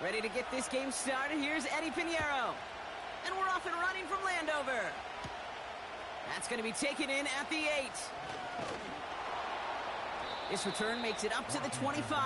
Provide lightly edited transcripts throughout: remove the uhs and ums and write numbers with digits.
Ready to get this game started. Here's Eddie Pinheiro. And we're off and running from Landover. That's going to be taken in at the 8. This return makes it up to the 25.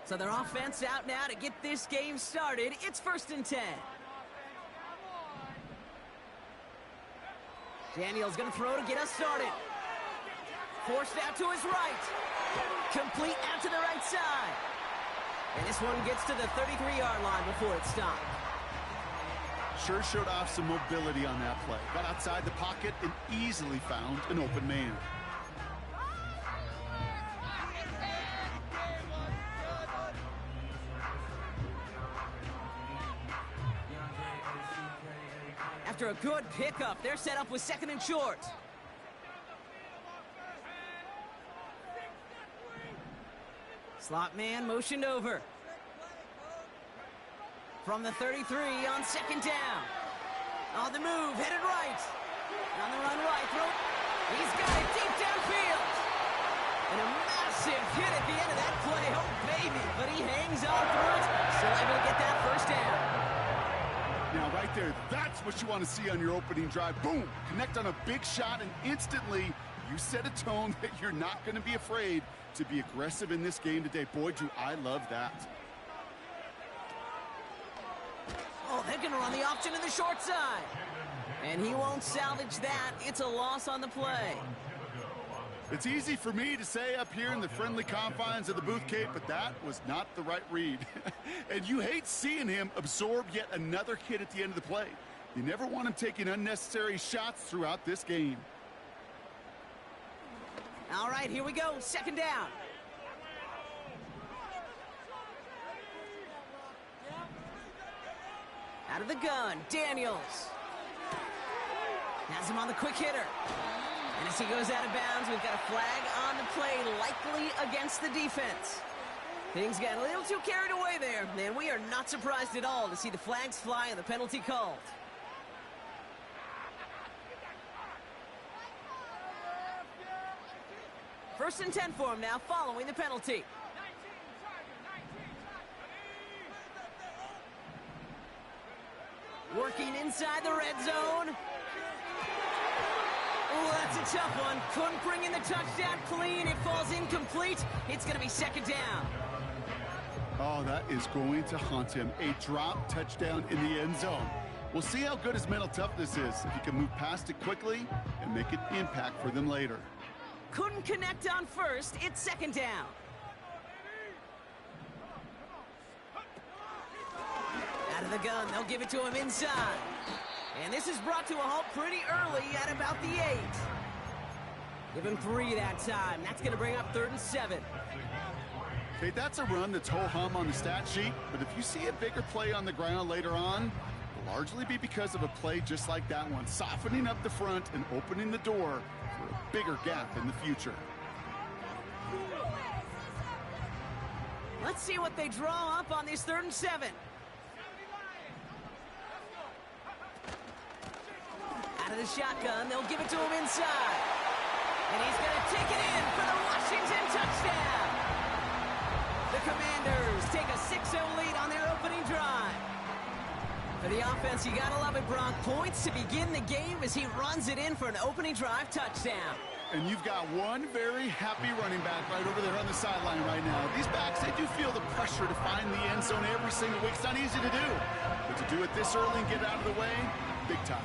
So their offense out now to get this game started. It's 1st and 10. Daniel's going to throw to get us started. Forced out to his right. Complete out to the right side. And this one gets to the 33-yard line before it stopped. Sure showed off some mobility on that play. Got outside the pocket and easily found an open man. After a good pickup, they're set up with 2nd and short. Slot man motioned over. From the 33 on 2nd down. On the move, headed right. On the run right, throw. He's got it deep downfield. And a massive hit at the end of that play. Oh, baby. But he hangs on through it. Still able to get that 1st down. Now, right there, that's what you want to see on your opening drive. Boom! Connect on a big shot, and instantly you set a tone that you're not going to be afraid to be aggressive in this game today. Boy, do I love that. Oh, they're going to run the option to the short side. And he won't salvage that. It's a loss on the play. It's easy for me to say up here in the friendly confines of the booth, Kate, but that was not the right read. And you hate seeing him absorb yet another hit at the end of the play. You never want him taking unnecessary shots throughout this game. All right, here we go. 2nd down. Out of the gun, Daniels. Has him on the quick hitter. And as he goes out of bounds, we've got a flag on the play, likely against the defense. Things got a little too carried away there, and we are not surprised at all to see the flags fly and the penalty called. First and 10 for him now, following the penalty. Working inside the red zone. Oh, that's a tough one. Couldn't bring in the touchdown clean. It falls incomplete. It's going to be 2nd down. Oh, that is going to haunt him. A drop touchdown in the end zone. We'll see how good his mental toughness is, if he can move past it quickly and make an impact for them later. Couldn't connect on first. It's 2nd down. Out of the gun. They'll give it to him inside. And this is brought to a halt pretty early at about the 8. Give him 3 that time. That's going to bring up 3rd and 7. Okay, that's a run that's ho-hum on the stat sheet, but if you see a bigger play on the ground later on, it'll largely be because of a play just like that one, softening up the front and opening the door for a bigger gap in the future. Let's see what they draw up on this 3rd and 7. Out of the shotgun, they'll give it to him inside. And he's going to take it in for the Washington touchdown. The Commanders take a 6-0 lead on their opening drive. For the offense, you got to love it, Brock. Points to begin the game as he runs it in for an opening drive touchdown. And you've got one very happy running back right over there on the sideline right now. These backs, they do feel the pressure to find the end zone every single week. It's not easy to do. But to do it this early and get out of the way, big time.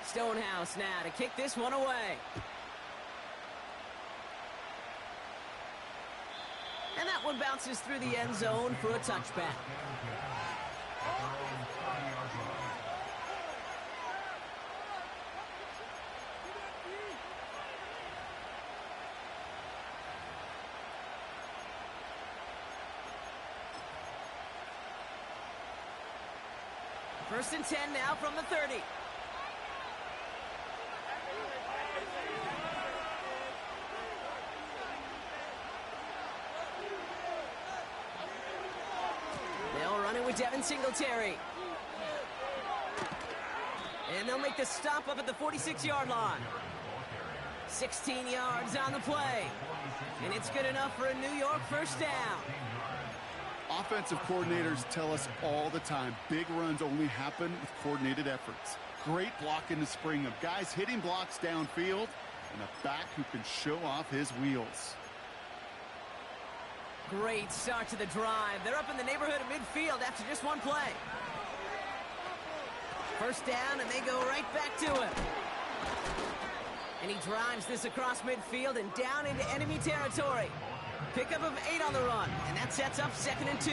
Stonehouse now to kick this one away. And that one bounces through the end zone for a touchback. First and 10 now from the 30. with Devin Singletary. And they'll make the stop up at the 46-yard line. 16 yards on the play. And it's good enough for a New York first down. Offensive coordinators tell us all the time, big runs only happen with coordinated efforts. Great block in the spring of guys hitting blocks downfield and a back who can show off his wheels. Great start to the drive. They're up in the neighborhood of midfield after just one play. First down, and they go right back to him. And he drives this across midfield and down into enemy territory. Pickup of 8 on the run, and that sets up 2nd and 2.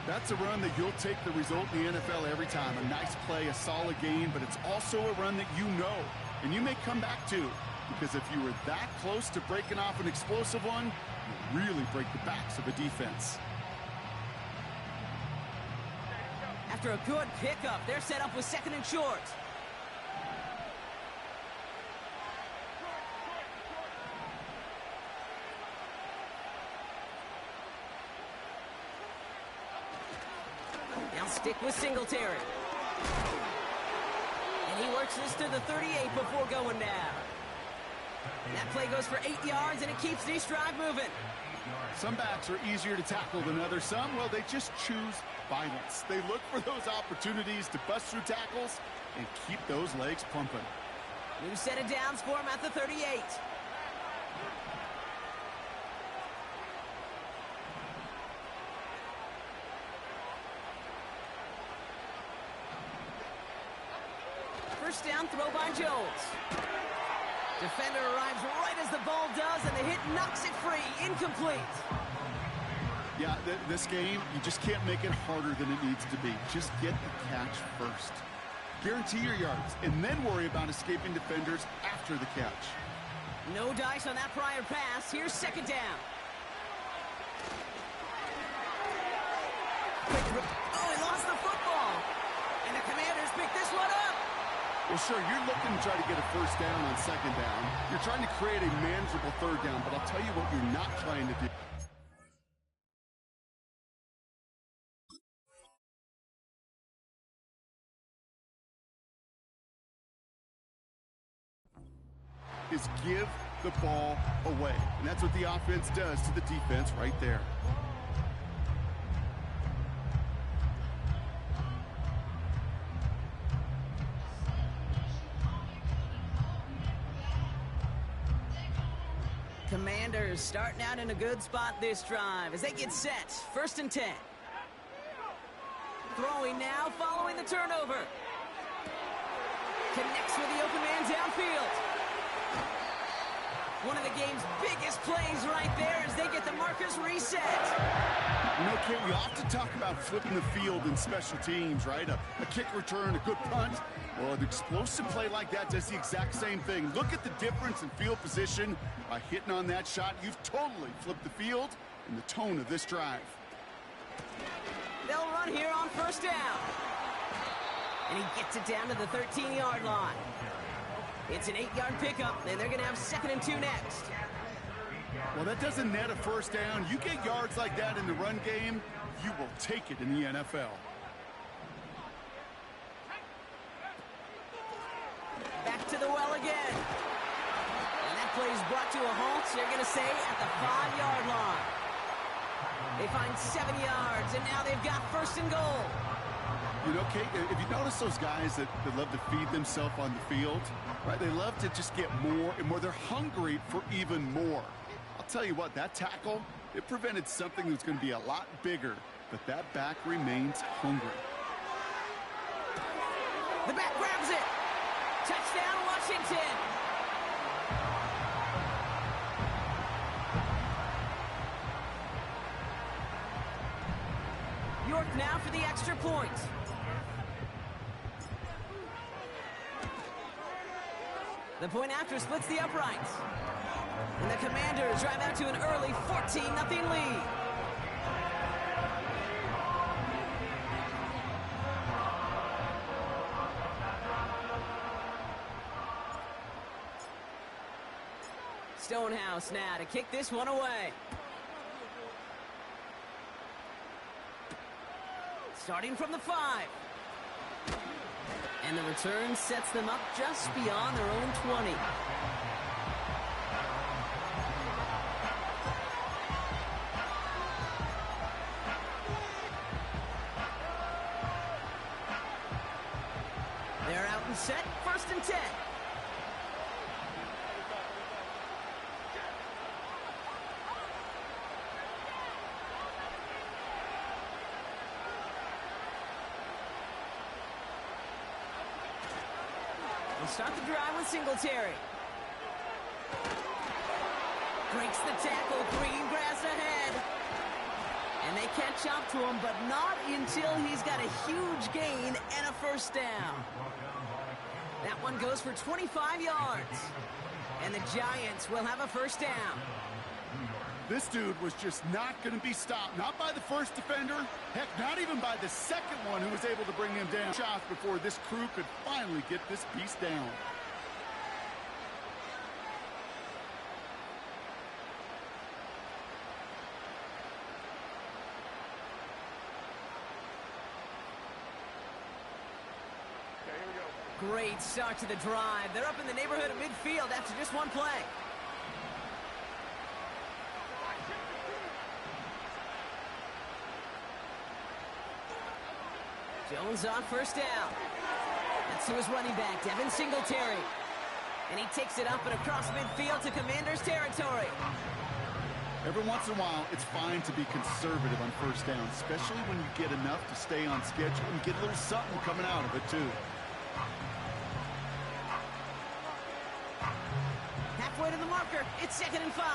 That's a run that you'll take the result in the NFL every time. A nice play, a solid gain, but it's also a run that you know, and you may come back to. Because if you were that close to breaking off an explosive one, you really break the backs of a defense. After a good pickup, they're set up with 2nd and short. Now stick with Singletary. And he works this to the 38 before going down. That play goes for 8 yards, and it keeps this drive moving. Some backs are easier to tackle than others. Some, well, they just choose violence. They look for those opportunities to bust through tackles and keep those legs pumping. New set of downs for him at the 38. First down throw by Jones. Defender arrives right as the ball does, and the hit knocks it free. Incomplete. Yeah, this game, you just can't make it harder than it needs to be. Just get the catch first. Guarantee your yards, and then worry about escaping defenders after the catch. No dice on that prior pass. Here's 2nd down. Oh, he lost the football. And the Commanders pick this one up. Well, sure, you're looking to try to get a first down on 2nd down. You're trying to create a manageable 3rd down, but I'll tell you what you're not trying to do. Is give the ball away. And that's what the offense does to the defense right there. Commanders starting out in a good spot this drive as they get set. 1st and 10. Throwing now following the turnover. Connects with the open man downfield. One of the game's biggest plays right there as they get the markers reset. You know, Kate, we often talk about flipping the field in special teams, right? A kick return, a good punt. Well, an explosive play like that does the exact same thing. Look at the difference in field position. By hitting on that shot, you've totally flipped the field and the tone of this drive. They'll run here on 1st down. And he gets it down to the 13-yard line. It's an 8-yard pickup, and they're going to have 2nd and 2 next. Well, that doesn't net a first down. You get yards like that in the run game, you will take it in the NFL. Back to the well again. And that play is brought to a halt, they're going to say, at the 5-yard line. They find 7 yards, and now they've got 1st and goal. You know, Kate, if you notice those guys that love to feed themselves on the field, right? They love to just get more and more. They're hungry for even more. I'll tell you what, that tackle, it prevented something that's going to be a lot bigger, but that back remains hungry. The back grabs it. Touchdown, Washington. York now for the extra point. The point after splits the uprights. And the Commanders drive out to an early 14-0 lead. Stonehouse now to kick this one away. Starting from the 5. And the return sets them up just beyond their own 20. They're out and set, 1st and 10. They'll start the drive with Singletary. Breaks the tackle, green grass ahead. And they catch up to him, but not until he's got a huge gain and a 1st down. That one goes for 25 yards. And the Giants will have a 1st down. This dude was just not going to be stopped. Not by the first defender. Heck, not even by the second one who was able to bring him down. Shots before this crew could finally get this beast down. Great start to the drive. They're up in the neighborhood of midfield after just one play. Jones on 1st down. That's to his running back, Devin Singletary. And he takes it up and across midfield to Commanders territory. Every once in a while, it's fine to be conservative on 1st down, especially when you get enough to stay on schedule and get a little something coming out of it, too. Halfway to the marker, it's 2nd and 5.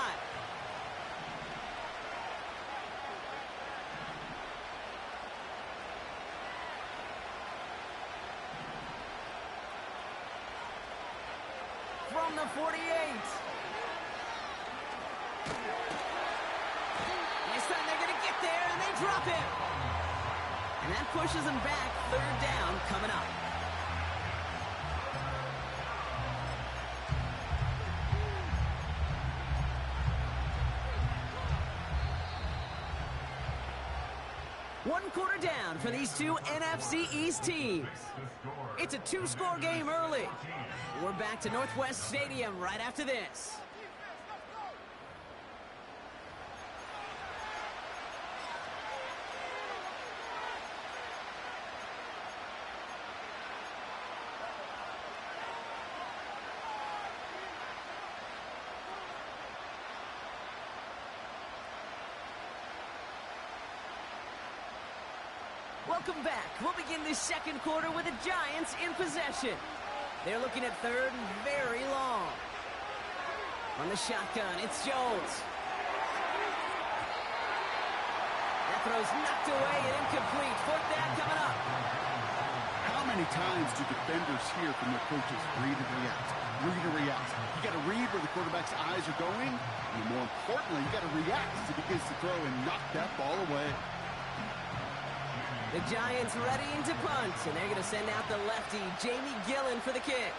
From the 48. This time they're going to get there, and they drop him. And that pushes them back. 3rd down coming up. One quarter down for these two NFC East teams. It's a 2-score game early. We're back to Northwest Stadium right after this. Welcome back. We'll begin this 2nd quarter with the Giants in possession. They're looking at 3rd and very long. On the shotgun, it's Jones. That throw's knocked away and incomplete. 4th down coming up. How many times do defenders hear from their coaches, read and react, read and react? You got to read where the quarterback's eyes are going, and more importantly, you got to react as he begins to throw and knock that ball away. The Giants readying to punt, and they're going to send out the lefty, Jamie Gillen, for the kick.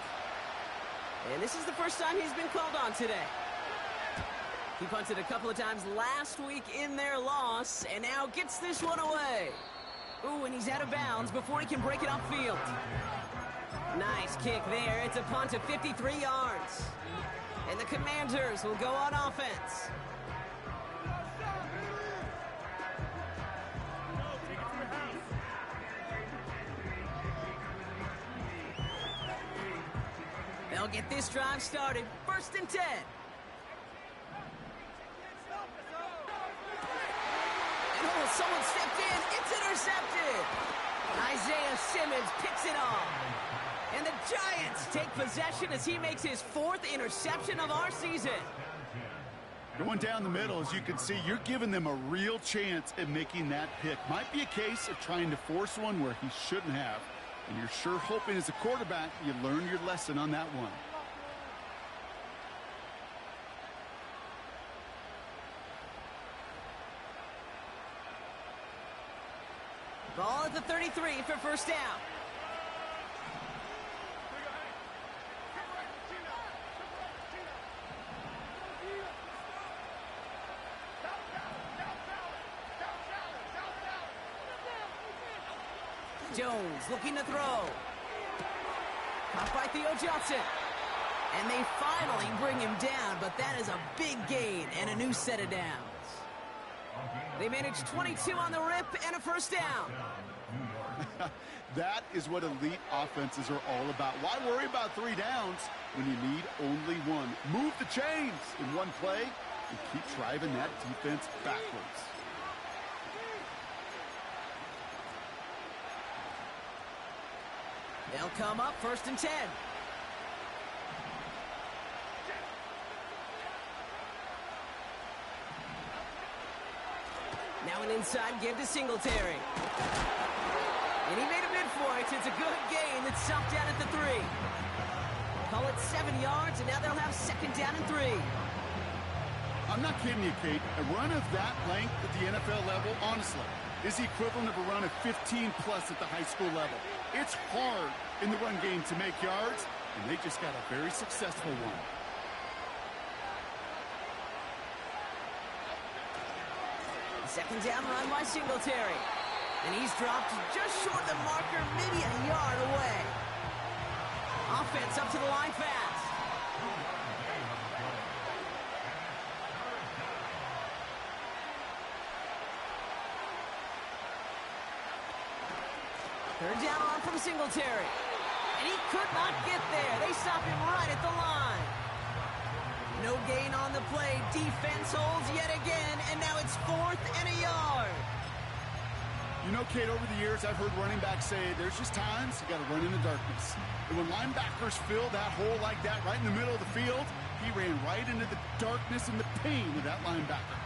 And this is the first time he's been called on today. He punted a couple of times last week in their loss, and now gets this one away. Ooh, and he's out of bounds before he can break it upfield. Nice kick there. It's a punt of 53 yards. And the Commanders will go on offense. They'll get this drive started. 1st and 10. And oh, someone stepped in. It's intercepted. Isaiah Simmons picks it off. And the Giants take possession as he makes his 4th interception of our season. Going down the middle, as you can see, you're giving them a real chance at making that pick. Might be a case of trying to force one where he shouldn't have. And you're sure hoping as a quarterback you learn your lesson on that one. Ball at the 33 for 1st down. Jones looking to throw. Caught by Theo Johnson. And they finally bring him down, but that is a big gain and a new set of downs. They managed 22 on the rip and a first down. That is what elite offenses are all about. Why worry about 3 downs when you need only 1? Move the chains in one play and keep driving that defense backwards. They'll come up 1st and 10. Now an inside give to Singletary. And he made a bid for it. It's a good gain that's stopped down at the 3. Call it 7 yards, and now they'll have 2nd down and 3. I'm not kidding you, Kate. A run of that length at the NFL level, honestly, is the equivalent of a run of 15-plus at the high school level. It's hard in the run game to make yards, and they just got a very successful one. Second down run by Singletary. And he's dropped just short of the marker, maybe a yard away. Offense up to the line fast. Third down on from Singletary. And he could not get there. They stop him right at the line. No gain on the play. Defense holds yet again, and now it's 4th and a yard. You know, Kate, over the years, I've heard running backs say there's just times you got to run in the darkness. And when linebackers fill that hole like that right in the middle of the field, he ran right into the darkness and the pain of that linebacker.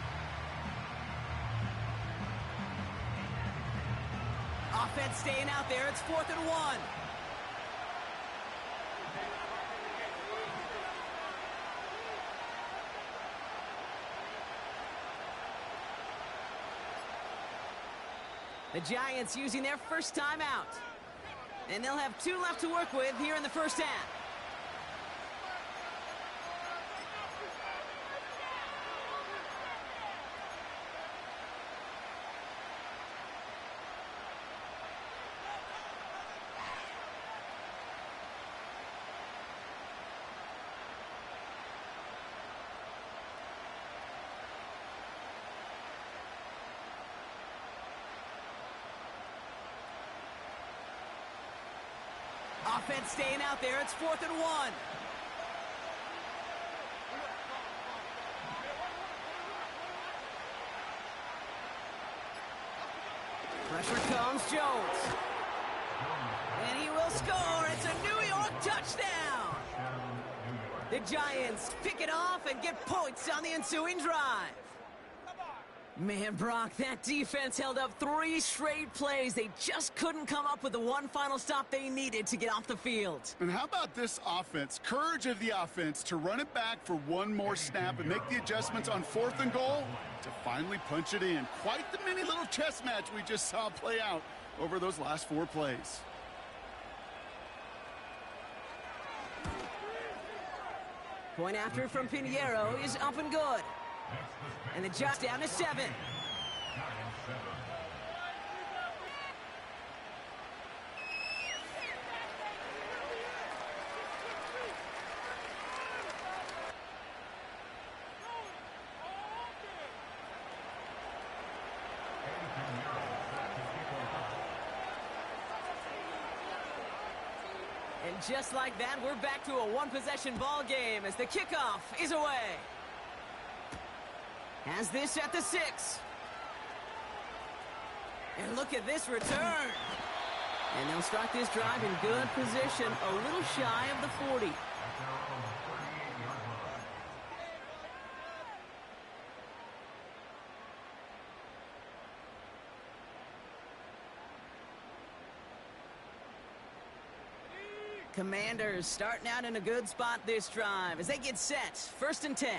Offense staying out there. It's 4th and 1. The Giants using their first time out. And they'll have 2 left to work with here in the first half. Offense staying out there. It's 4th and 1. Pressure comes, Jones. And he will score. It's a New York touchdown. The Giants pick it off and get points on the ensuing drive. Man, Brock, that defense held up 3 straight plays. They just couldn't come up with the one final stop they needed to get off the field. And how about this offense? Courage of the offense to run it back for one more snap and make the adjustments on 4th and goal to finally punch it in. Quite the mini little chess match we just saw play out over those last 4 plays. Point after from Pinheiro is up and good. And the Giants down to 7. And just like that, we're back to a one-possession ball game as the kickoff is away. Has this at the 6. And look at this return. And they'll start this drive in good position, a little shy of the 40. Commanders starting out in a good spot this drive as they get set. 1st and 10.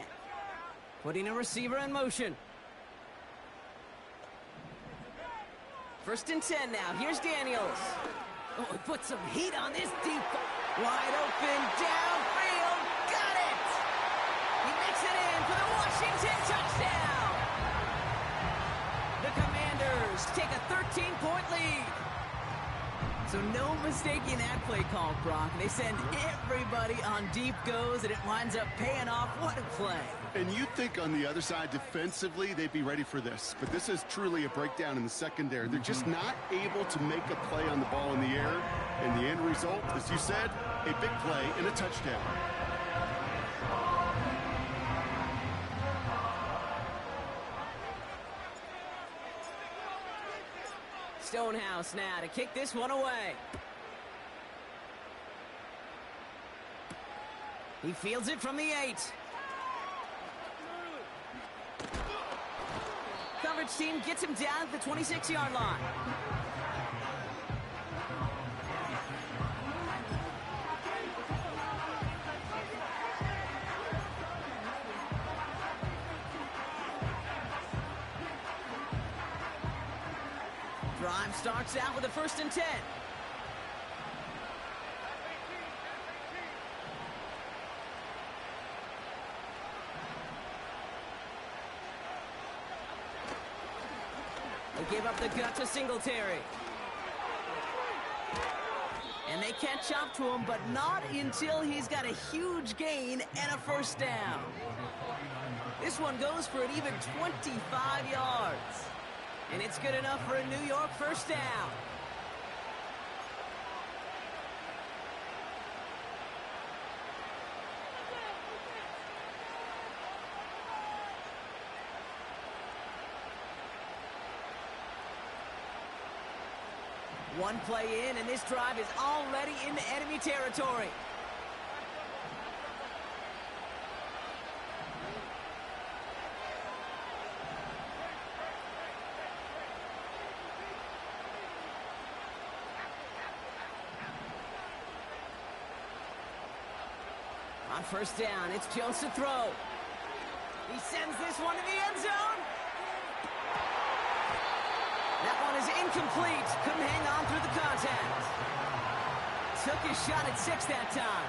Putting a receiver in motion. 1st and 10 now. Here's Daniels. Oh, he put some heat on this deep. Wide open, downfield. Got it! He makes it in for the Washington touchdown. The Commanders take a 13-point lead. So no mistaking that play call, Brock. They send everybody on deep goes, and it winds up paying off. What a play. And you think on the other side defensively they'd be ready for this. But this is truly a breakdown in the secondary. They're just not able to make a play on the ball in the air. And the end result, as you said, a big play and a touchdown. Stonehouse now to kick this one away. He fields it from the 8. Coverage team gets him down at the 26-yard line. Drive starts out with a 1st and 10. They give up the gut to Singletary. And they catch up to him, but not until he's got a huge gain and a 1st down. This one goes for an even 25 yards. And it's good enough for a New York 1st down. One play in, and this drive is already into enemy territory. On 1st down, it's Jones to throw. He sends this one to the end zone. That one is incomplete. Couldn't hang on through the contact. Took his shot at 6 that time.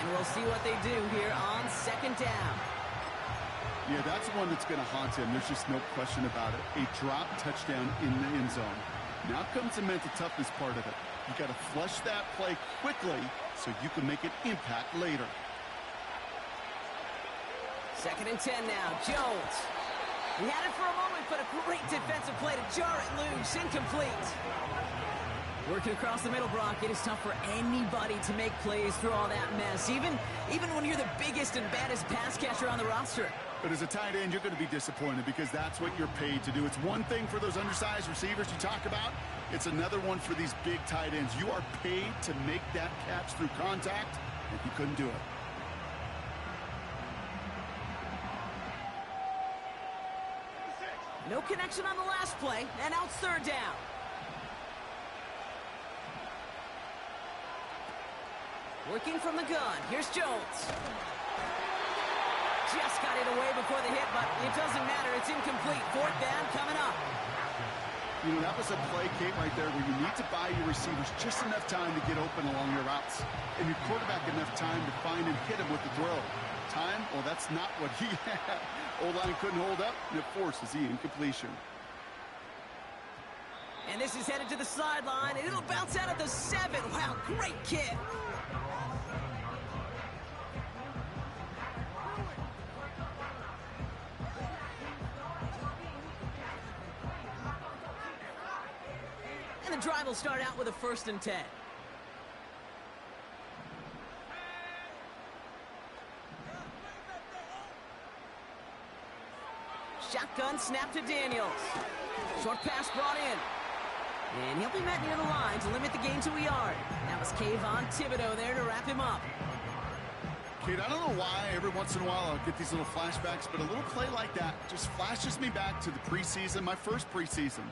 And we'll see what they do here on 2nd down. Yeah, that's one that's going to haunt him. There's just no question about it. A drop touchdown in the end zone. Now comes the mental toughness part of it. You got to flush that play quickly so you can make an impact later. 2nd and 10 now. Jones. He had it for a moment, but a great defensive play to jar it loose. Incomplete. Working across the middle, Brock. It is tough for anybody to make plays through all that mess, even when you're the biggest and baddest pass catcher on the roster. But as a tight end, you're going to be disappointed because that's what you're paid to do. It's one thing for those undersized receivers you talk about. It's another one for these big tight ends. You are paid to make that catch through contact, and you couldn't do it. No connection on the last play, and now it's 3rd down. Working from the gun. Here's Jones. Just got it away before the hit, but it doesn't matter. It's incomplete. 4th down coming up. You know, that was a play, Kate, right there where you need to buy your receivers just enough time to get open along your routes. And your quarterback enough time to find and hit him with the throw. Time? Well, that's not what he had. O-line couldn't hold up, and it forces the incompletion. And this is headed to the sideline, and it'll bounce out at the 7. Wow, great kick. And the drive will start out with a 1st and 10. Shotgun snap to Daniels. Short pass brought in. And he'll be met near the line to limit the gain to a yard. That was Kayvon Thibodeau there to wrap him up. Kate, I don't know why every once in a while I'll get these little flashbacks, but a little play like that just flashes me back to the preseason, my first preseason.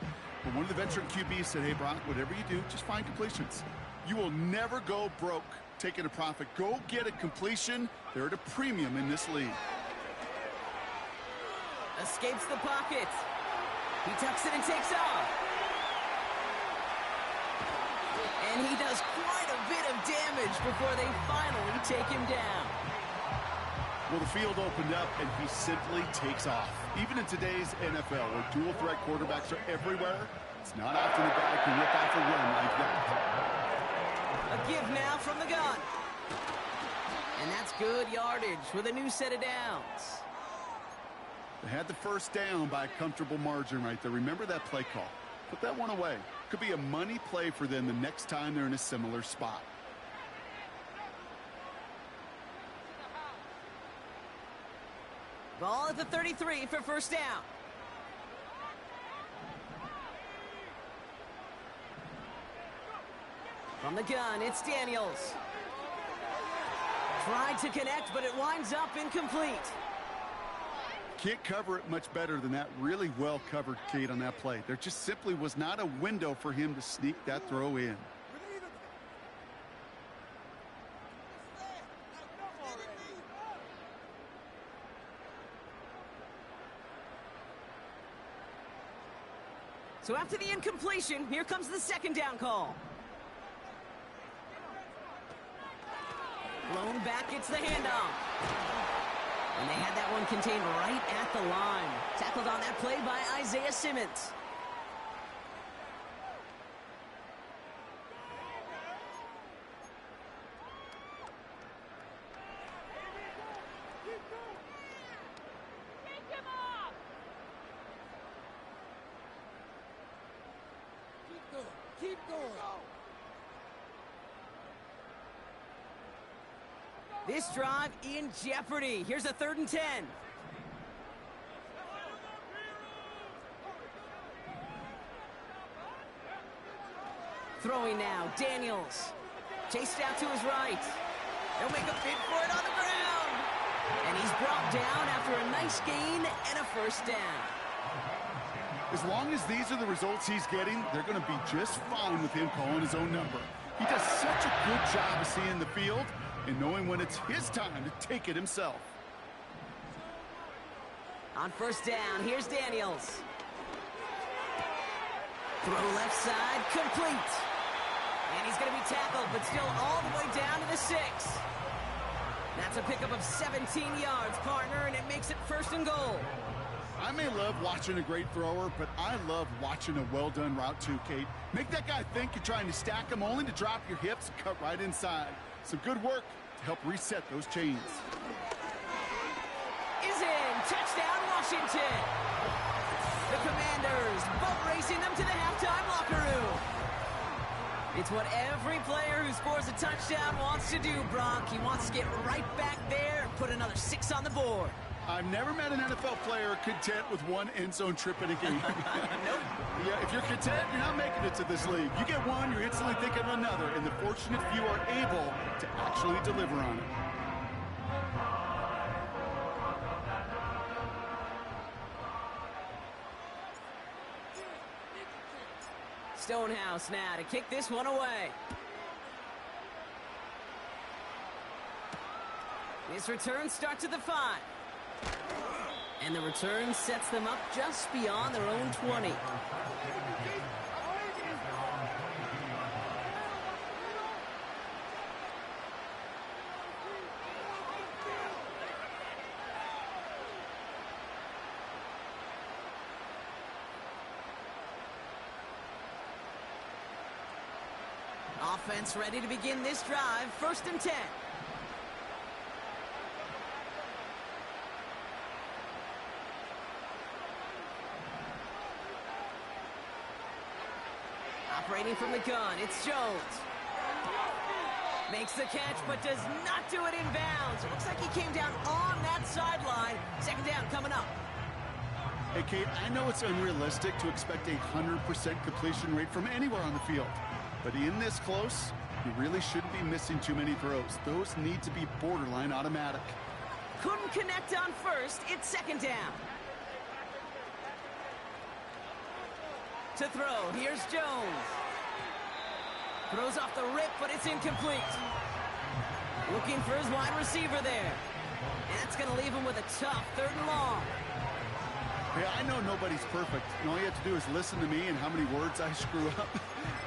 When one of the veteran QBs said, hey, Brock, whatever you do, just find completions. You will never go broke taking a profit. Go get a completion. They're at a premium in this league. Escapes the pocket. He tucks it and takes off. And he does quite a bit of damage before they finally take him down. Well, the field opened up, and he simply takes off. Even in today's NFL, where dual-threat quarterbacks are everywhere, It's not often a guy can rip off a run like that. A give now from the gun. And that's good yardage with a new set of downs. They had the first down by a comfortable margin right there. Remember that play call. Put that one away. Could be a money play for them the next time they're in a similar spot. Ball at the 33 for first down. From the gun, it's Daniels. Tried to connect, but it winds up incomplete. Can't cover it much better than that. Really well covered, Kate, on that play. There just simply was not a window for him to sneak that throw in. So after the incompletion, here comes the second down call. Blown back, it's the handoff. And they had that one contained right at the line. Tackled on that play by Isaiah Simmons. Keep going. This drive in jeopardy. Here's a 3rd and 10. Throwing now, Daniels. Chased out to his right. They'll make a bid for it on the ground. And he's brought down after a nice gain and a first down. As long as these are the results he's getting, they're going to be just fine with him calling his own number. He does such a good job of seeing the field and knowing when it's his time to take it himself. On first down, here's Daniels. Throw left side, complete. And he's going to be tackled, but still all the way down to the 6. That's a pickup of 17 yards, partner, and it makes it 1st and goal. I may love watching a great thrower, but I love watching a well-done route too, Kate. Make that guy think you're trying to stack him only to drop your hips and cut right inside. Some good work to help reset those chains. Is in. Touchdown, Washington. The Commanders boat racing them to the halftime locker room. It's what every player who scores a touchdown wants to do, Brock. He wants to get right back there and put another 6 on the board. I've never met an NFL player content with one end zone trip in a game. Nope. Yeah, if you're content, you're not making it to this league. You get one, you're instantly thinking of another, and the fortunate few are able to actually deliver on it. Stonehouse now to kick this one away. This return starts at the 5. And the return sets them up just beyond their own 20. Offense ready to begin this drive. 1st and 10. Operating from the gun, it's Jones. Makes the catch, but does not do it in bounds. It looks like he came down on that sideline. 2nd down coming up. Hey, Kate, I know it's unrealistic to expect a 100% completion rate from anywhere on the field. But in this close, you really shouldn't be missing too many throws. Those need to be borderline automatic. Couldn't connect on 1st. It's 2nd down. To throw, here's Jones. Throws off the rip, but it's incomplete. Looking for his wide receiver there. And that's going to leave him with a tough 3rd and long. Yeah, I know nobody's perfect. And all you have to do is listen to me and how many words I screw up.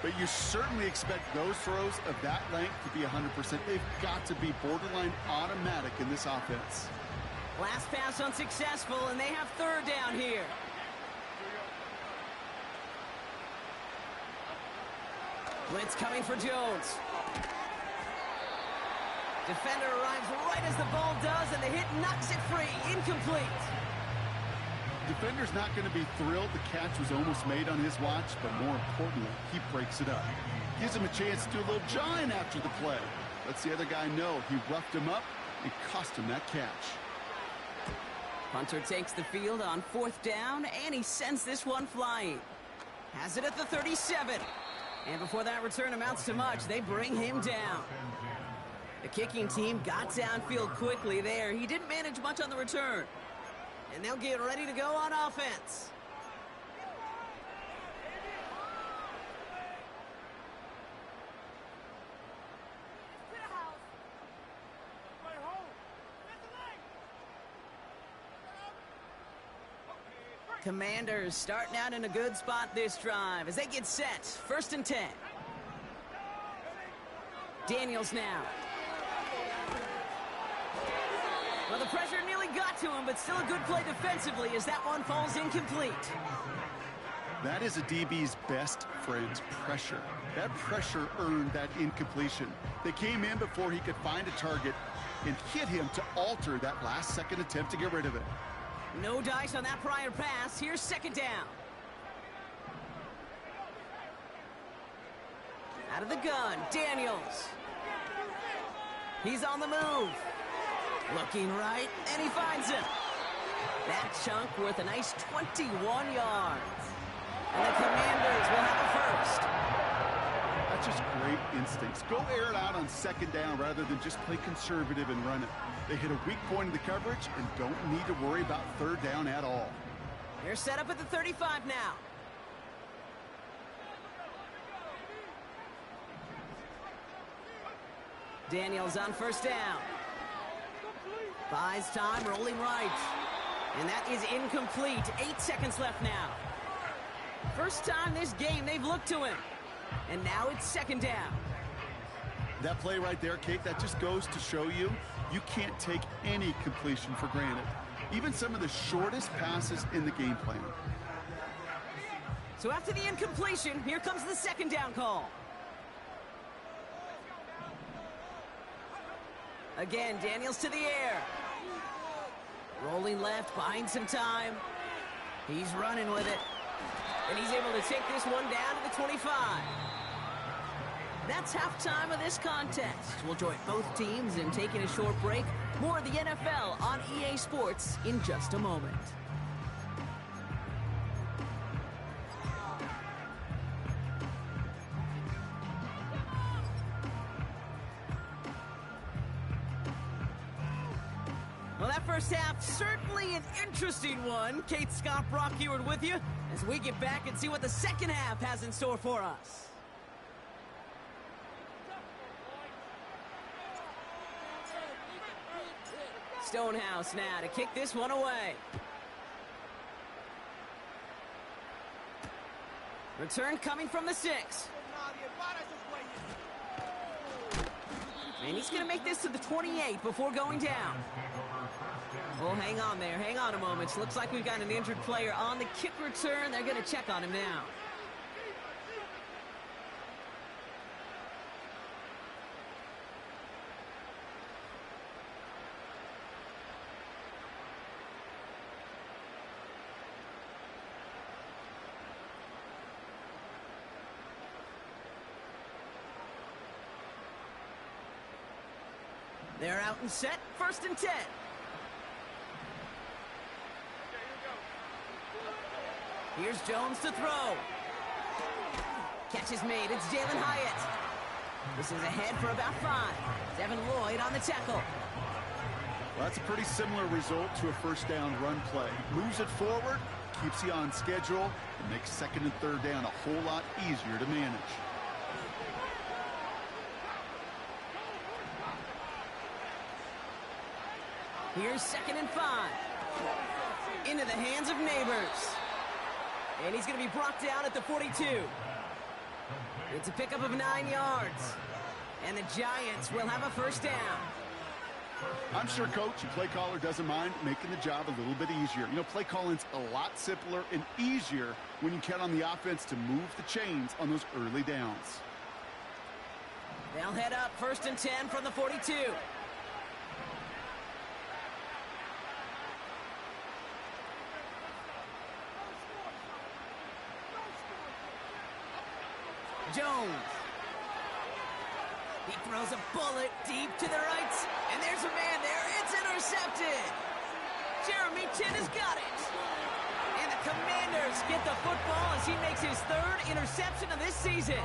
But you certainly expect those throws of that length to be 100%. They've got to be borderline automatic in this offense. Last pass unsuccessful, and they have 3rd down here. Blitz coming for Jones. Defender arrives right as the ball does, and the hit knocks it free. Incomplete. Defender's not going to be thrilled the catch was almost made on his watch, but more importantly, he breaks it up. Gives him a chance to do a little jawing after the play. Lets the other guy know he roughed him up and cost him that catch. Punter takes the field on 4th down, and he sends this one flying. Has it at the 37. And before that return amounts to much, they bring him down. The kicking team got downfield quickly there. He didn't manage much on the return. And they'll get ready to go on offense. Commanders starting out in a good spot this drive as they get set. 1st and 10. Daniels now. Well, the pressure nearly got to him, but still a good play defensively as that one falls incomplete. That is a DB's best friend's pressure. That pressure earned that incompletion. They came in before he could find a target and hit him to alter that last-second attempt to get rid of it. No dice on that prior pass. Here's 2nd down. Out of the gun, Daniels. He's on the move. Looking right, and he finds him. That chunk worth a nice 21 yards. And the Commanders will have a first. That's just great instincts. Go air it out on 2nd down rather than just play conservative and run it. They hit a weak point in the coverage and don't need to worry about 3rd down at all. They're set up at the 35 now. Daniels on 1st down. Buys time, rolling right. And that is incomplete. 8 seconds left now. First time this game they've looked to him. And now it's 2nd down. That play right there, Kate, that just goes to show you can't take any completion for granted. Even some of the shortest passes in the game plan. So after the incompletion, here comes the 2nd down call. Again, Daniels to the air. Rolling left, buying some time. He's running with it. And he's able to take this one down to the 25. That's halftime of this contest. We'll join both teams in taking a short break. More of the NFL on EA Sports in just a moment. Well, that first half, certainly an interesting one. Kate, Scott, Brock Eward with you as we get back and see what the second half has in store for us. Stonehouse now to kick this one away. Return coming from the 6. And he's going to make this to the 28 before going down. Well, hang on there. Hang on a moment. Looks like we've got an injured player on the kick return. They're going to check on him now. They're out and set. 1st and 10. Here's Jones to throw. Catch is made. It's Jalen Hyatt. This is ahead for about 5. Devin Lloyd on the tackle. Well, that's a pretty similar result to a 1st down run play. Moves it forward, keeps you on schedule, and makes 2nd and 3rd down a whole lot easier to manage. Here's 2nd and 5. Into the hands of Neighbors. And he's going to be brought down at the 42. It's a pickup of 9 yards. And the Giants will have a 1st down. I'm sure Coach and play caller doesn't mind making the job a little bit easier. You know, play calling's a lot simpler and easier when you count on the offense to move the chains on those early downs. They'll head up 1st and 10 from the 42. Jones. He throws a bullet deep to the right, and there's a man there. It's intercepted. Jeremy Chin has got it. And the Commanders get the football as he makes his 3rd interception of this season.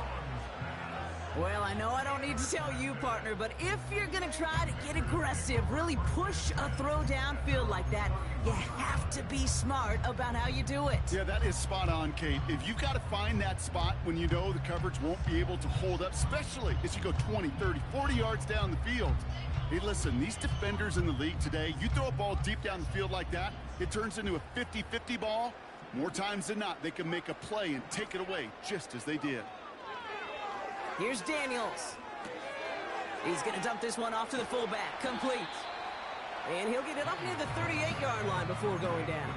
Well, I know I don't need to tell you, partner, but if you're going to try to get aggressive, really push a throw downfield like that, you have to be smart about how you do it. Yeah, that is spot on, Kate. If you've got to find that spot when you know the coverage won't be able to hold up, especially as you go 20, 30, 40 yards down the field. Hey, listen, these defenders in the league today, you throw a ball deep down the field like that, it turns into a 50-50 ball. More times than not, they can make a play and take it away just as they did. Here's Daniels. He's going to dump this one off to the fullback. Complete. And he'll get it up near the 38-yard line before going down.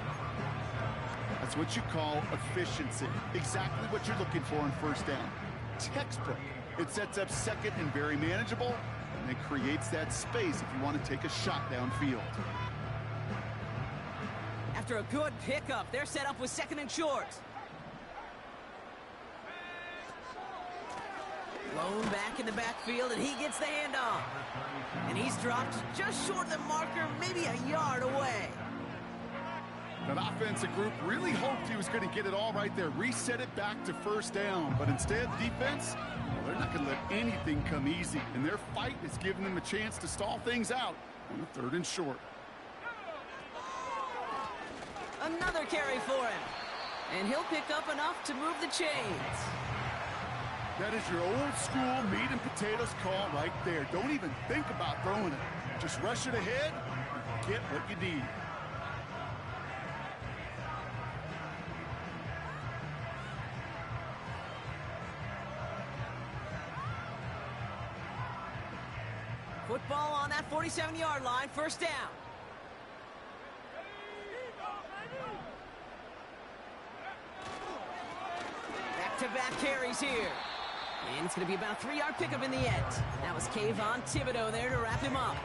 That's what you call efficiency. Exactly what you're looking for on 1st down. Textbook. It sets up 2nd and very manageable, and it creates that space if you want to take a shot downfield. After a good pickup, they're set up with 2nd and short. Blown back in the backfield, and he gets the handoff. And he's dropped just short of the marker, maybe a yard away. That offensive group really hoped he was going to get it all right there, reset it back to 1st down. But instead, defense, well, they're not going to let anything come easy. And their fight is giving them a chance to stall things out on the 3rd and short. Another carry for him. And he'll pick up enough to move the chains. That is your old school meat and potatoes call right there. Don't even think about throwing it. Just rush it ahead and get what you need. Football on that 47-yard line, 1st down. Back-to-back carries here. And it's going to be about a 3-yard pickup in the end. That was Kayvon Thibodeau there to wrap him up.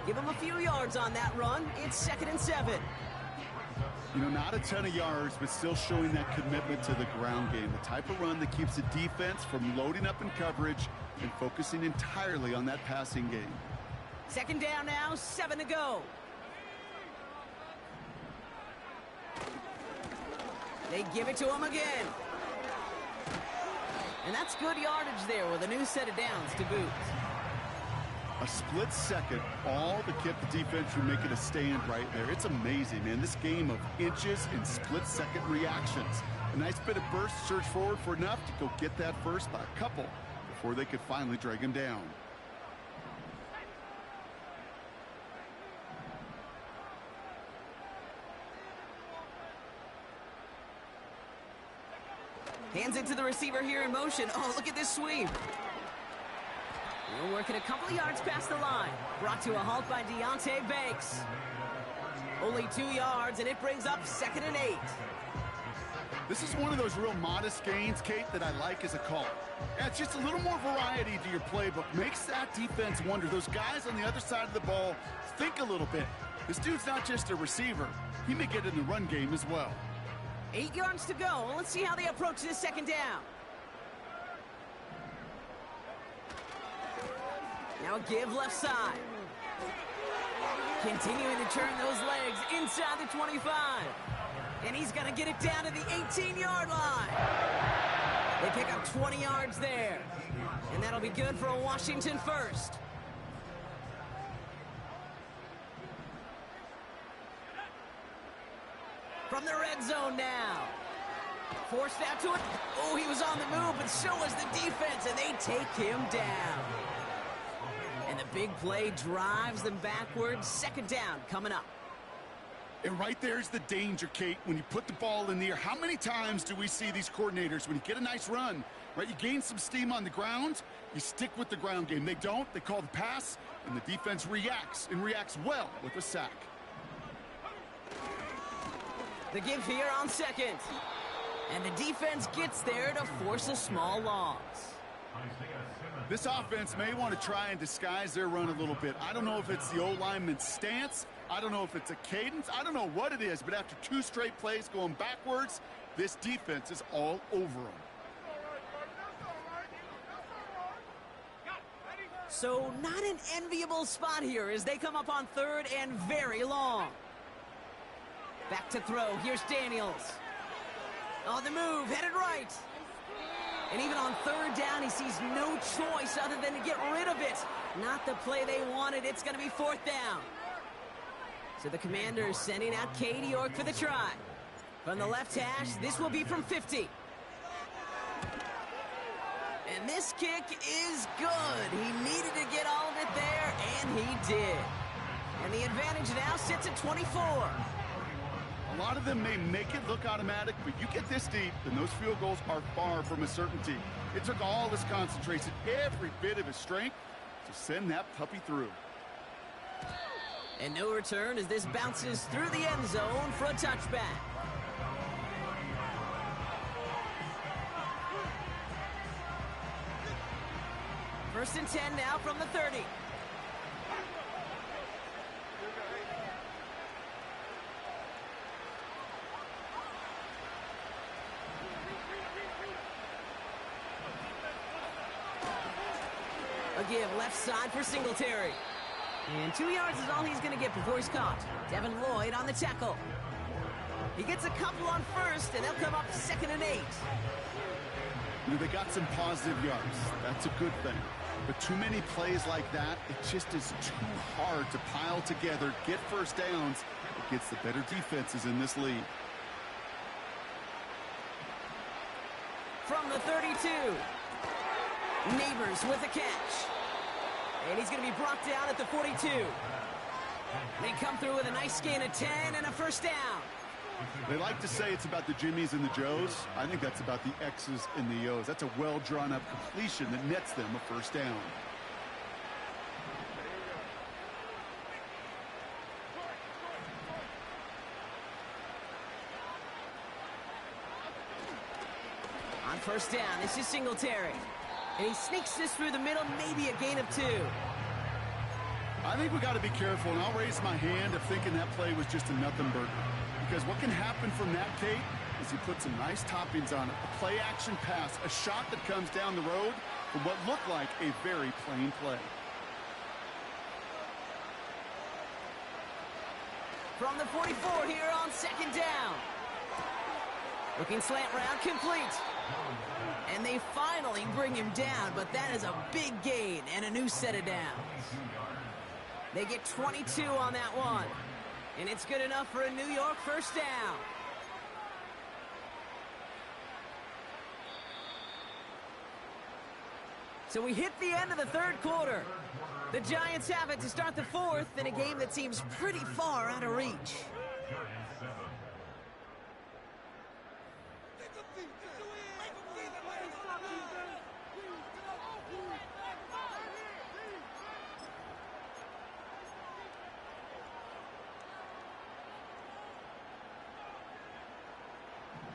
Give him a few yards on that run. It's 2nd and 7. You know, not a ton of yards, but still showing that commitment to the ground game. The type of run that keeps the defense from loading up in coverage and focusing entirely on that passing game. 2nd down now, 7 to go. They give it to him again. And that's good yardage there with a new set of downs to boot. A split second, all to keep the defense from making a stand right there. It's amazing, man. This game of inches and split-second reactions. A nice bit of burst, search forward for enough to go get that first by a couple before they could finally drag him down. Hands it to the receiver here in motion. Oh, look at this sweep. We're working a couple of yards past the line. Brought to a halt by Deontay Banks. Only 2 yards, and it brings up 2nd and 8. This is one of those real modest gains, Kate, that I like as a call. Yeah, it's just a little more variety to your playbook. Makes that defense wonder. Those guys on the other side of the ball think a little bit. This dude's not just a receiver. He may get in the run game as well. 8 yards to go. Let's see how they approach this 2nd down. Now a give left side. Continuing to turn those legs inside the 25. And he's going to get it down to the 18-yard line. They pick up 20 yards there. And that'll be good for a Washington first. From the red zone now. Forced out to it. Oh, he was on the move, but so was the defense, and they take him down. And the big play drives them backwards. 2nd down coming up. And right there's the danger, Kate. When you put the ball in the air, how many times do we see these coordinators, when you get a nice run, right, you gain some steam on the ground, you stick with the ground game. They don't. They call the pass, and the defense reacts, and reacts well with a sack. The give here on 2nd. And the defense gets there to force a small loss. This offense may want to try and disguise their run a little bit. I don't know if it's the O-lineman's stance. I don't know if it's a cadence. I don't know what it is, but after 2 straight plays going backwards, this defense is all over them. So not an enviable spot here as they come up on 3rd and very long. Back to throw. Here's Daniels. On the move, headed right. And even on 3rd down, he sees no choice other than to get rid of it. Not the play they wanted. It's going to be 4th down. So the Commanders sending out Katie York for the try. From the left hash, this will be from 50. And this kick is good. He needed to get all of it there, and he did. And the advantage now sits at 24. A lot of them may make it look automatic, but you get this deep, and those field goals are far from a certainty. It took all his concentration, every bit of his strength, to send that puppy through. And no return as this bounces through the end zone for a touchback. First and 10 now from the 30. A give left side for Singletary. And 2 yards is all he's going to get before he's caught. Devin Lloyd on the tackle. He gets a couple on first, and they'll come up 2nd and 8. You know, they got some positive yards. That's a good thing. But too many plays like that, it just is too hard to pile together, get first downs against the better defenses in this league. From the 32. Neighbors with the catch. And he's going to be brought down at the 42. They come through with a nice gain of 10 and a first down. They like to say it's about the Jimmies and the Joes. I think that's about the X's and the O's. That's a well-drawn-up completion that nets them a first down. On first down, this is Singletary. And he sneaks this through the middle, maybe a gain of 2. I think we got to be careful, and I'll raise my hand if thinking that play was just a nothing burger. Because what can happen from that, Kate, is he puts some nice toppings on it. A play-action pass, a shot that comes down the road from what looked like a very plain play. From the 44 here on 2nd down. Looking slant route, complete. And they finally bring him down, but that is a big gain and a new set of downs. They get 22 on that one. And it's good enough for a New York first down. So we hit the end of the 3rd quarter. The Giants have it to start the 4th in a game that seems pretty far out of reach.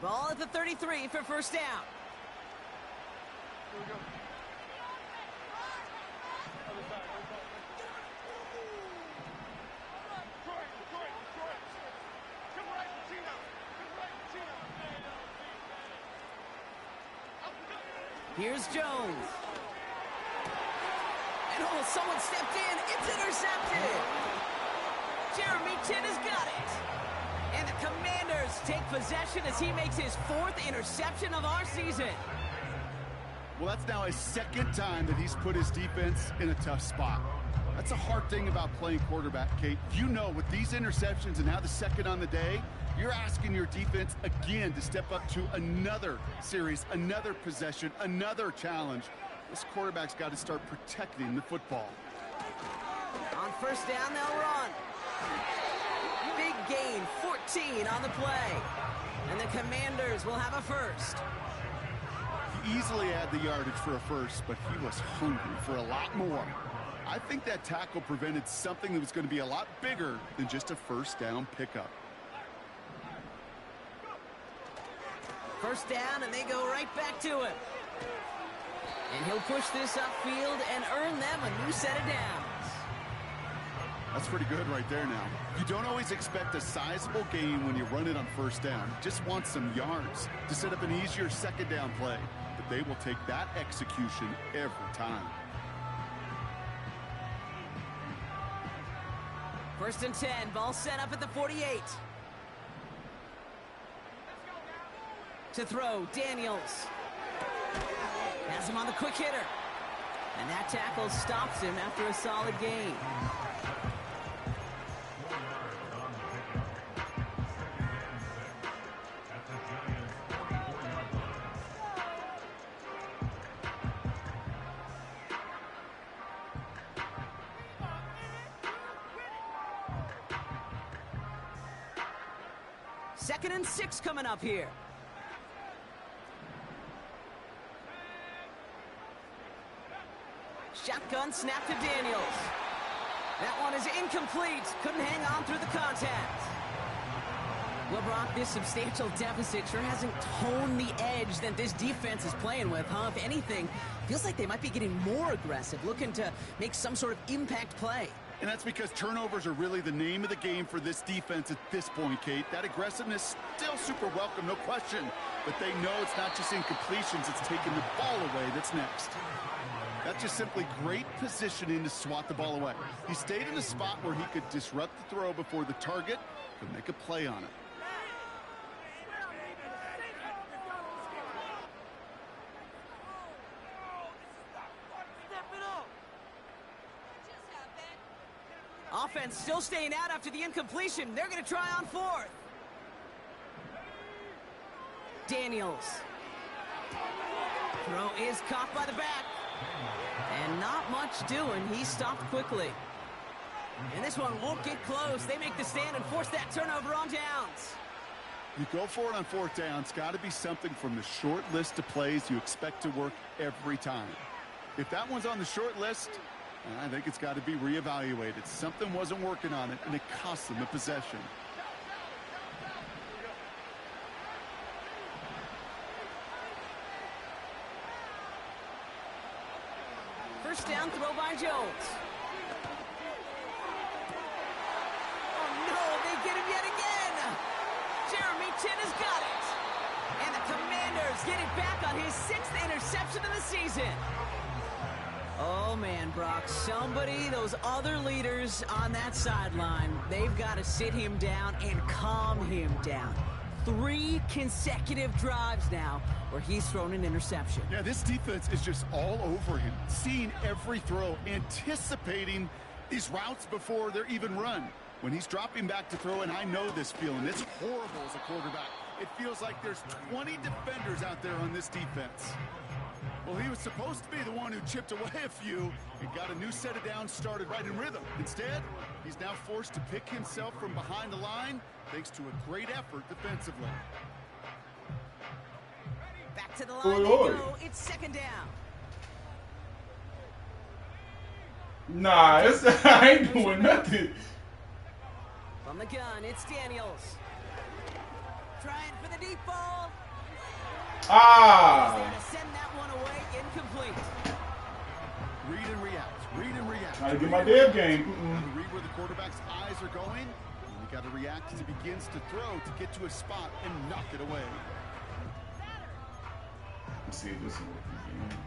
Ball at the 33 for first down. Here's Jones. And oh, someone stepped in. It's intercepted. Jeremy Chin has got it. And the Commanders take possession as he makes his 4th interception of our season. Well, that's now his 2nd time that he's put his defense in a tough spot. That's a hard thing about playing quarterback, Kate. You know, with these interceptions and now the 2nd on the day, you're asking your defense again to step up to another series, another possession, another challenge. This quarterback's got to start protecting the football. On first down, they'll run. Big gain, 14 on the play. And the Commanders will have a first. He easily had the yardage for a first, but he was hungry for a lot more. I think that tackle prevented something that was going to be a lot bigger than just a first down pickup. First down, and they go right back to him. And he'll push this upfield and earn them a new set of downs. That's pretty good right there now. You don't always expect a sizable gain when you run it on first down. You just want some yards to set up an easier second down play. But they will take that execution every time. 1st and 10, ball set up at the 48. To throw, Daniels. Has him on the quick hitter. And that tackle stops him after a solid gain. Second and 6 coming up here. Shotgun snap to Daniels. That one is incomplete. Couldn't hang on through the contact. Well, Brock, this substantial deficit sure hasn't toned the edge that this defense is playing with, huh? If anything, feels like they might be getting more aggressive, looking to make some sort of impact play. And that's because turnovers are really the name of the game for this defense at this point, Kate. That aggressiveness still super welcome, no question. But they know it's not just incompletions, it's taking the ball away that's next. That's just simply great positioning to swat the ball away. He stayed in a spot where he could disrupt the throw before the target could make a play on it. Offense still staying out after the incompletion. They're going to try on 4th. Daniels. Throw is caught by the back. And not much doing. He stopped quickly. And this one won't get close. They make the stand and force that turnover on downs. You go for it on 4th down. It's got to be something from the short list of plays you expect to work every time. If that one's on the short list, I think it's got to be reevaluated. Something wasn't working on it, and it cost them the possession. First down throw by Jones. Oh, no, they get him yet again. Jeremy Chin has got it. And the Commanders get it back on his 6th interception of the season. Oh, man, Brock, somebody, those other leaders on that sideline, they've got to sit him down and calm him down. 3 consecutive drives now where he's thrown an interception. Yeah, this defense is just all over him, seeing every throw, anticipating these routes before they're even run. When he's dropping back to throw, and I know this feeling, it's horrible as a quarterback. It feels like there's 20 defenders out there on this defense. Well, he was supposed to be the one who chipped away a few and got a new set of downs started right in rhythm. Instead, he's now forced to pick himself from behind the line thanks to a great effort defensively. Back to the line they go. It's 2nd down. Nah, I ain't doing nothing. From the gun, it's Daniels. Trying for the deep ball. Ah. He's there to send that one away, incomplete. Read and react. Read and react. Trying to get my damn game. Read where the quarterback's eyes are going. And you got to react as he begins to throw to get to a spot and knock it away. Let's see if this is working.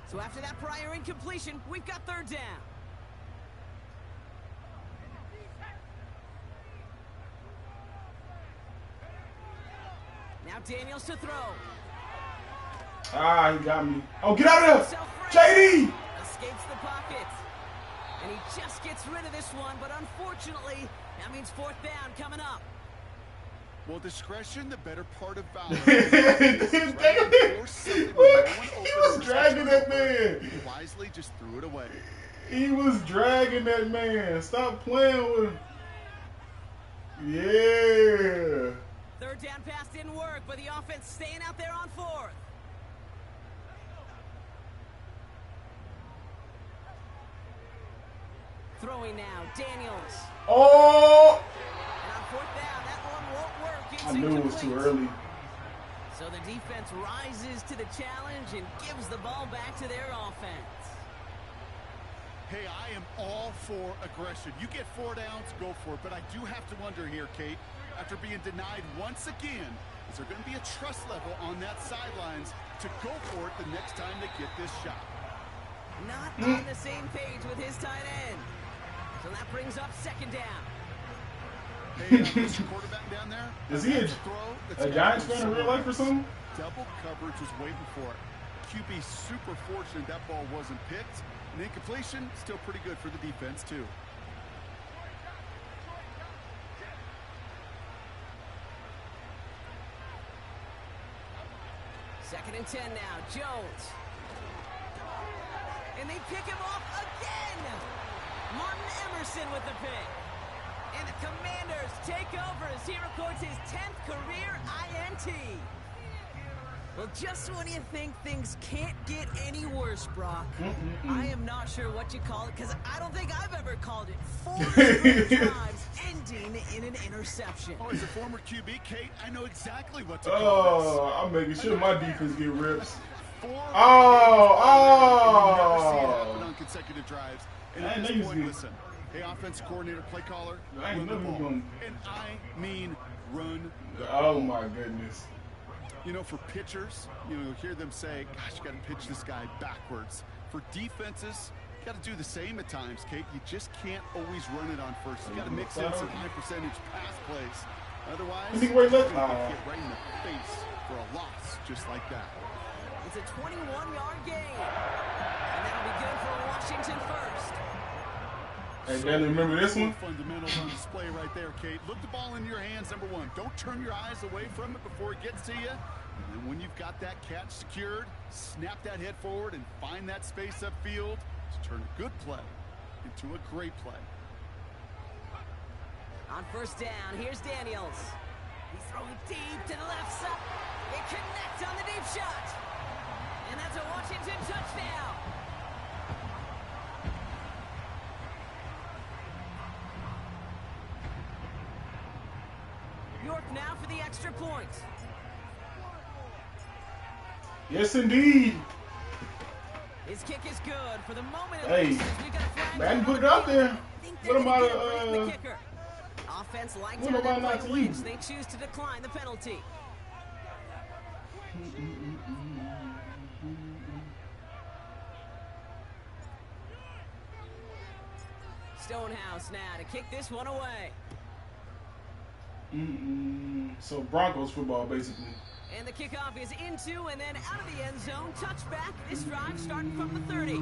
So after that prior incompletion, we've got 3rd down. Now Daniels to throw. Ah, he got me. Oh, get out of there! JD! Escapes the pocket. And he just gets rid of this one, but unfortunately, that means 4th down coming up. Well, discretion, the better part of valor. He was dragging that man. He wisely just threw it away. He was dragging that man. Stop playing with him. Yeah. 3rd down pass didn't work, but the offense staying out there on 4th. Throwing now, Daniels. Oh! And on 4th down, that one won't work. It's I knew it was too early. So the defense rises to the challenge and gives the ball back to their offense. Hey, I am all for aggression. You get 4 downs, go for it. But I do have to wonder here, Kate, after being denied once again, is there going to be a trust level on that sidelines to go for it the next time they get this shot? Not on the same page with his tight end. So that brings up 2nd down. Hey, Mr. Quarterback down there. Is he a Giants fan in real life or something? Double coverage was waiting for it. QB super fortunate that ball wasn't picked. And incompletion, still pretty good for the defense, too. Second and 10 now. Jones. And they pick him off again. Martin Emerson with the pick. And the Commanders take over as he records his 10th career INT. Well, just when you think things can't get any worse, Brock, I am not sure what you call it, because I don't think I've ever called it 4 straight drives ending in an interception. Oh, as a former QB, Kate, I know exactly what to call this. Oh, I'm making sure my defense get rips. 4 Oh. you never see it happen on consecutive drives. And at this point, listen, hey, offensive coordinator, play caller, run the ball. And I mean run the ball. Oh, my goodness. You know, for pitchers, you'll hear them say, gosh, you got to pitch this guy backwards. For defenses, you got to do the same at times, Kate. You just can't always run it on first. You got to mix in some high-percentage pass plays. Otherwise, you're going to get right in the face for a loss just like that. It's a 21-yard gain. And that'll be good for Washington first. Hey, Dan, remember this one? Fundamentals on display right there, Kate. Look the ball in your hands, number 1. Don't turn your eyes away from it before it gets to you. And then when you've got that catch secured, snap that head forward and find that space upfield to turn a good play into a great play. On first down, here's Daniels. He's throwing deep to the left side. They connect on the deep shot. And that's a Washington touchdown. York now for the extra point. Yes, indeed. His kick is good for the moment. Hey, man, put it out there. What about the kicker? Offense likes how they play wins. They choose to decline the penalty. Stonehouse now to kick this one away. So Broncos football, basically. And the kickoff is into and then out of the end zone. Touchback. This drive starting from the 30.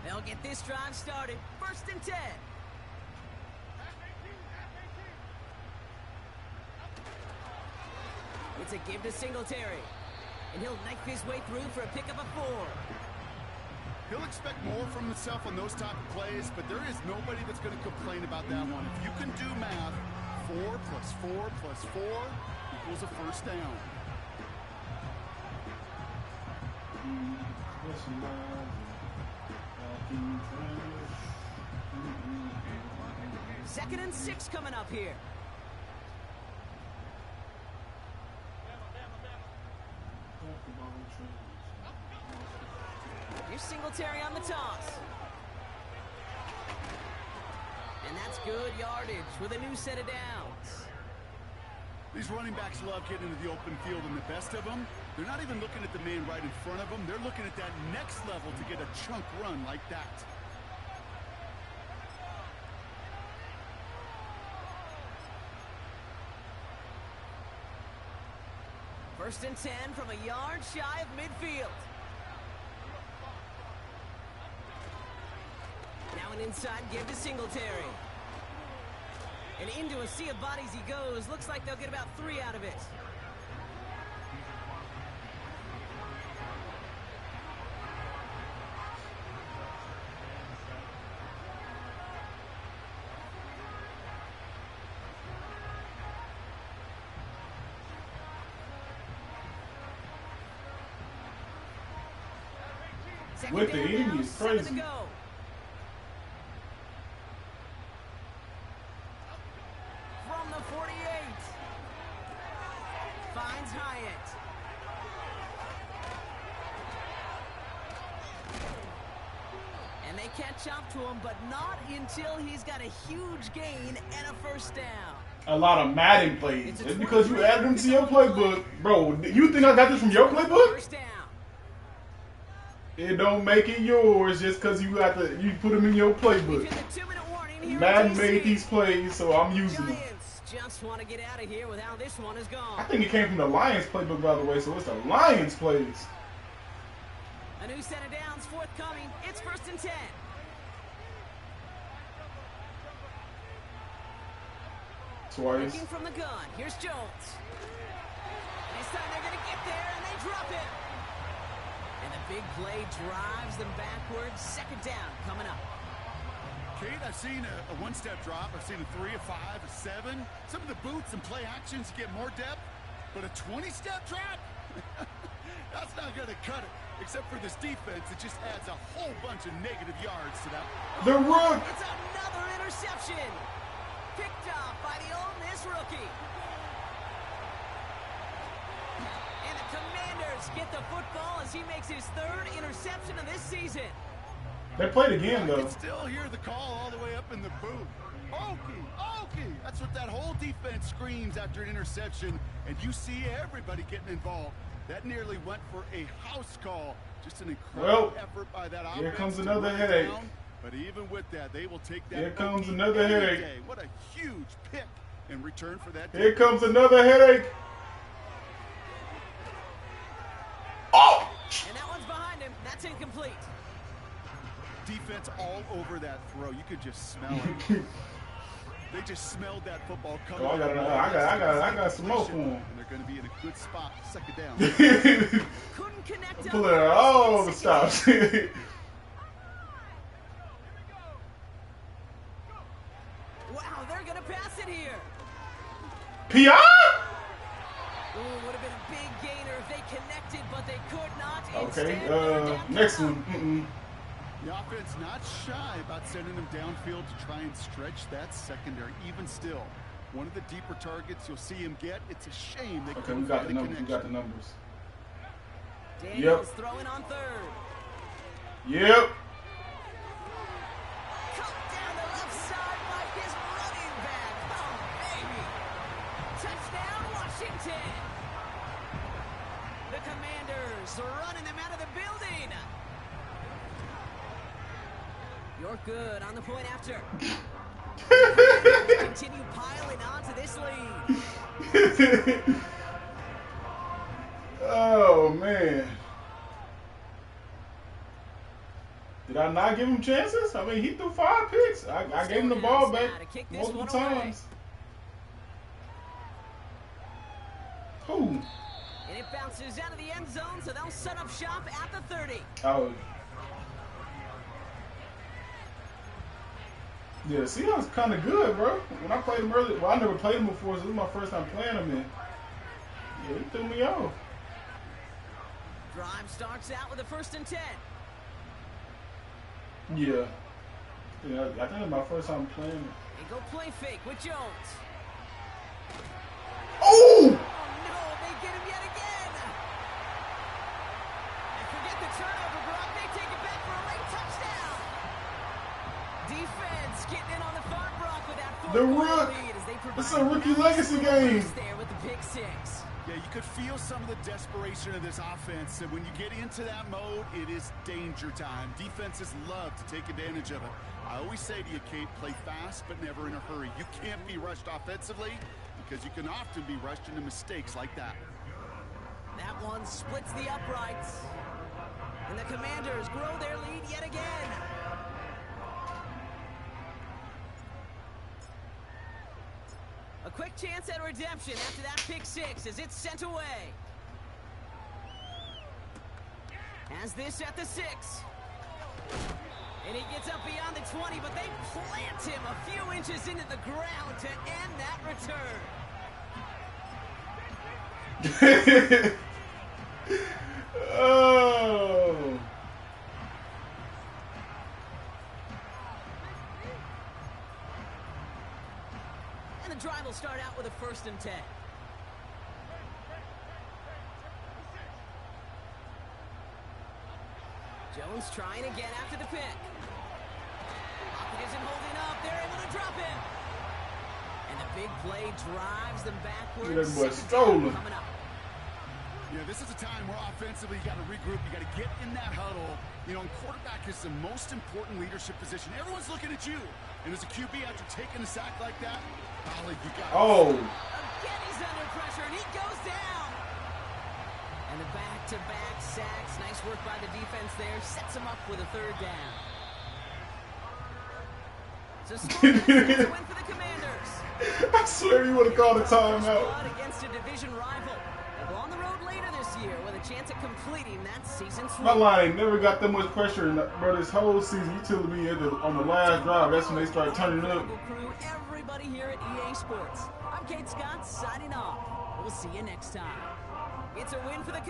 They'll get this drive started. 1st and 10. It's a give to Singletary. And he'll knife his way through for a pickup of 4. He'll expect more from himself on those type of plays, but there is nobody that's going to complain about that one. If you can do math, 4 plus 4 plus 4 equals a first down. Second and 6 coming up here. Here's Singletary on the toss. And that's good yardage with a new set of downs. These running backs love getting into the open field, and the best of them, they're not even looking at the man right in front of them. They're looking at that next level to get a chunk run like that. First and 10 from a yard shy of midfield. Now an inside give to Singletary. And into a sea of bodies he goes. Looks like they'll get about 3 out of it. with the enemy is crazy. From the 48. Finds Hyatt. And they catch up to him, but not until he's got a huge gain and a first down. A lot of Madden plays. It's because you added them to your playbook. Bro, you think I got this from your playbook? First down. It don't make it yours just because you put them in your playbook. Madden made these plays, so I'm using them. Just want to get out of here with how this one is gone. I think it came from the Lions playbook, by the way, so it's the Lions plays. A new set of downs forthcoming. It's 1st and 10. Twice. Looking from the gun. Here's Jones. This time they're going to get there, and they drop it. And the big play drives them backwards. 2nd down coming up. Kate, I've seen a one-step drop. I've seen a 3, a 5, a 7. Some of the boots and play actions get more depth, but a 20-step drop? That's not going to cut it. Except for this defense, it just adds a whole bunch of negative yards to that. The run! It's another interception. Picked off by the Ole Miss rookie. And the Commanders get the football as he makes his 3rd interception of this season. They played again, though. I can still hear the call all the way up in the booth. Okie, Okie! That's what that whole defense screams after an interception, and you see everybody getting involved. That nearly went for a house call. Just an incredible effort by that offense. Here comes another headache. But even with that, they will take that. Here comes another headache. What a huge pick in return for that. Here comes another headache. Oh! And that one's behind him. That's incomplete. Defense all over that throw. You could just smell it. They just smelled that football coming. Oh, I got some more for them. And they're going to be in a good spot. 2nd down. Couldn't connect up. Pulling out all the stops. Wow, they're going to pass it here. P.I.? Ooh, would have been a big gainer if they connected, but they could not. Okay, Instead, next one. The offense not shy about sending them downfield to try and stretch that secondary. Even still, one of the deeper targets you'll see him get. It's a shame they couldn't find the connection. We got the numbers. Daniels throwing on 3rd. Yep. Cut down the left side by his running back. Oh, baby. Touchdown, Washington. The Commanders running them out of the building. You're good on the point after. Continue piling on to this lead. Oh, man. Did I not give him chances? I mean, he threw 5 picks. I gave him the ball back multiple times. Who? And it bounces out of the end zone, so they'll set up shop at the 30. Oh. Yeah, Seahawks kind of good, bro. When I played him earlier, well, I never played him before, so this is my first time playing him in. Yeah, he threw me off. Drive starts out with a 1st and 10. Yeah. Yeah, I think it's my first time playing him. They go play fake with Jones. Oh! Oh, no, they get him yet again. And forget the turnover, Brock. They take it back for a late touchdown. Defense getting in on the far Brock with that 4-point lead as they provide. This is a rookie legacy game. There with the pick 6. Yeah, you could feel some of the desperation of this offense, and when you get into that mode, it is danger time. Defenses love to take advantage of it. I always say to you, Kate, play fast but never in a hurry. You can't be rushed offensively because you can often be rushed into mistakes like that. That one splits the uprights, and the Commanders grow their lead yet again. A quick chance at redemption after that pick 6 as it's sent away. Has this at the 6. And he gets up beyond the 20, but they plant him a few inches into the ground to end that return. Oh. And the drive will start out with a 1st and 10. Jones trying again after the pick. Pocket isn't holding up. They're able to drop it. And the big play drives them backwards. That boy stolen. Coming up. Yeah, this is a time where offensively you got to regroup. You got to get in that huddle. You know, and quarterback is the most important leadership position. Everyone's looking at you. And as a QB, after taking a sack like that, golly, you got Again, he's under pressure, and he goes down. And the back-to-back sacks. Nice work by the defense there. Sets him up with a 3rd down. So scoreless, it's a win for the Commanders. I swear you would have called a timeout. Against a division rival. They'll go on the road later this year with a chance at completing that season sweep. My line never got that much pressure, bro. This whole season, you telling me on the last drive, that's when they started turning up. Crew, everybody here at EA Sports. I'm Kate Scott signing off. We'll see you next time. It's a win for the